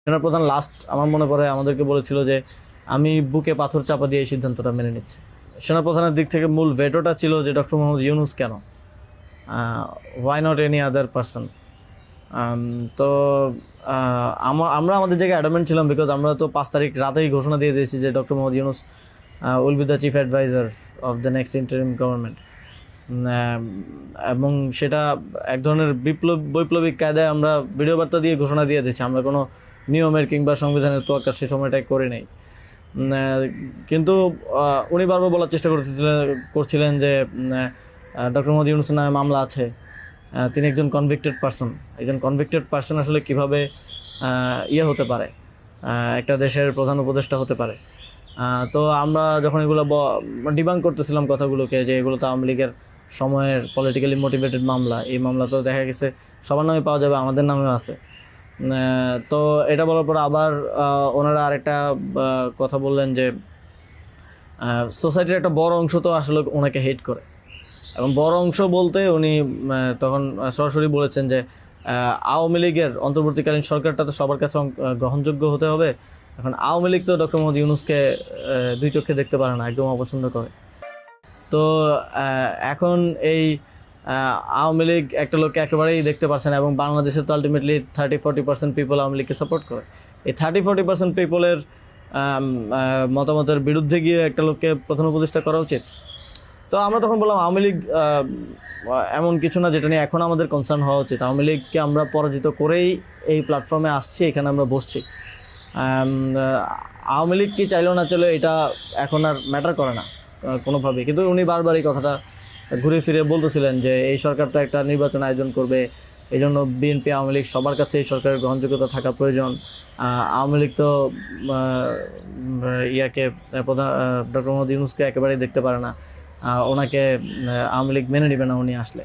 সেনাপ্রধান লাস্ট আমার মনে পড়ে আমাদেরকে বলেছিল যে আমি বুকে পাথর চাপা দিয়ে এই সিদ্ধান্তটা মেনে নিচ্ছি। সেনাপ্রধানের দিক থেকে মূল ভেটোটা ছিল যে ডক্টর মোহাম্মদ ইউনূস কেন, why not any other person. তো আমরা আমাদের জায়গায় অ্যাডামেন্ট ছিলাম, বিকজ আমরা তো 5 তারিখ রাতেই ঘোষণা দিয়ে দিয়েছি যে doctor Muhammad Yunus will be the chief adviser of the next interim government. এবং সেটা এক ধরনের বৈপ্লবিক কায়দায় আমরা ভিডিও বার্তা দিয়ে ঘোষণা দিয়ে দিয়েছি। আমরা কোনো নিয়মের কিংবা সংবিধানের তোয়াক্কা সে সময়টাই করে নেই। কিন্তু উনি বারবার বলার চেষ্টা করছিলেন যে ডক্টর মোহাম্মদ ইউনূসের নামে মামলা আছে, তিনি একজন কনভিক্টেড পারসন। একজন কনভিক্টেড পারসন আসলে কীভাবে হতে পারে, একটা দেশের প্রধান উপদেষ্টা হতে পারে। তো আমরা যখন এগুলো ডিবাঙ্ক করতেছিলাম কথাগুলোকে, যে এগুলো তো আওয়ামী লীগের সময়ের পলিটিক্যালি মোটিভেটেড মামলা, এই মামলা তো দেখা গেছে সবার নামে পাওয়া যাবে, আমাদের নামেও আছে। তো এটা বলার পর আবার ওনারা আরেকটা কথা বললেন যে সোসাইটির একটা বড় অংশ তো আসলে ওনাকে হেট করে, এবং বড় অংশ বলতে উনি তখন সরাসরি বলেছেন যে আওয়ামী লীগের অন্তর্বর্তীকালীন সরকারটা তো সবার কাছে গ্রহণযোগ্য হতে হবে। এখন আওয়ামী লীগ তো ডক্টর মোহাম্মদ ইউনূসকে দুই চোখে দেখতে পারে না, একদম অপছন্দ করে। তো এখন এই আওয়ামী লীগ একটা লোককে একেবারেই দেখতে পারছে না, এবং বাংলাদেশের তো আলটিমেটলি 30-40% পিপল আওয়ামী লীগকে সাপোর্ট করে। এই 30-40% পিপলের মতামতের বিরুদ্ধে গিয়ে একটা লোককে প্রধান উপদেষ্টা করা উচিত। তো আমরা তখন বললাম আওয়ামী লীগ এমন কিছু না যেটা নিয়ে এখন আমাদের কনসার্ন হওয়া উচিত। আওয়ামী লীগকে আমরা পরাজিত করেই এই প্ল্যাটফর্মে আসছি, এখানে আমরা বসছি। আওয়ামী লীগ কি চাইলেও না চলে এটা এখন আর ম্যাটার করে না কোনোভাবেই। কিন্তু উনি বারবার এই কথাটা ঘুরে ফিরে বলতেছিলেন যে এই সরকার তো একটা নির্বাচন আয়োজন করবে, এই জন্য বিএনপি আওয়ামী লীগ সবার কাছে এই সরকারের গ্রহণযোগ্যতা থাকা প্রয়োজন। আওয়ামী লীগ তো প্রধান ডক্টর মোহাম্মদ ইউনূসকে একেবারেই দেখতে পারে না, ওনাকে আওয়ামী লীগ মেনে নেবে না উনি আসলে।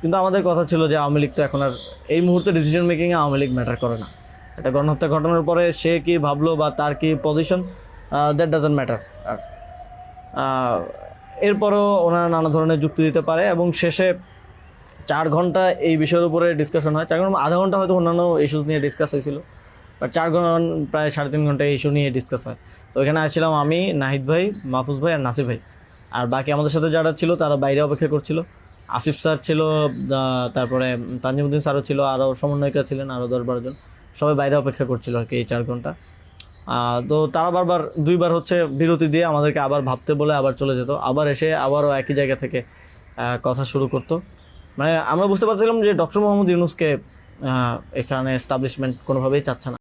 কিন্তু আমাদের কথা ছিল যে আওয়ামী লীগ তো এখন আর এই মুহূর্তে ডিসিশন মেকিংয়ে আওয়ামী লীগ ম্যাটার করে না। একটা গণহত্যা ঘটনার পরে সে কি ভাবলো বা তার কি পজিশন, দ্যাট ডাজন্ট ম্যাটার। এরপরও ওনারা নানা ধরনের যুক্তি দিতে পারে, এবং শেষে 4 ঘন্টা এই বিষয়ের উপরে ডিসকাশন হয়। 4 ঘন্টা, আধা ঘন্টা হয়তো অন্যান্য ইস্যুস নিয়ে ডিসকাস হয়েছিল, বাট 4 ঘন্টা প্রায় 3.5 ঘন্টা ইস্যু নিয়ে ডিসকাস হয়। তো এখানে আসছিলাম আমি, নাহিদ ভাই, মাহফুজ ভাই আর নাসির ভাই, আর বাকি আমাদের সাথে যারা ছিল তারা বাইরে অপেক্ষা করছিল। আসিফ স্যার ছিল, তারপরে তানজিমুদ্দিন স্যারও ছিল, আরও সমন্বয়িকা ছিলেন আরও 10-12 জন, সবাই বাইরে অপেক্ষা করছিল আর কি এই 4 ঘন্টা। তো তারা বারবার 2বার হচ্ছে বিরতি দিয়ে আমাদেরকে আবার ভাবতে বলে আবার চলে যেত, আবার এসে আবারও একই জায়গা থেকে কথা শুরু করতো। মানে আমরা বুঝতে পারছিলাম যে ডক্টর মোহাম্মদ ইউনূসকে এখানে এস্টাবলিশমেন্ট কোনোভাবেই চাচ্ছে না।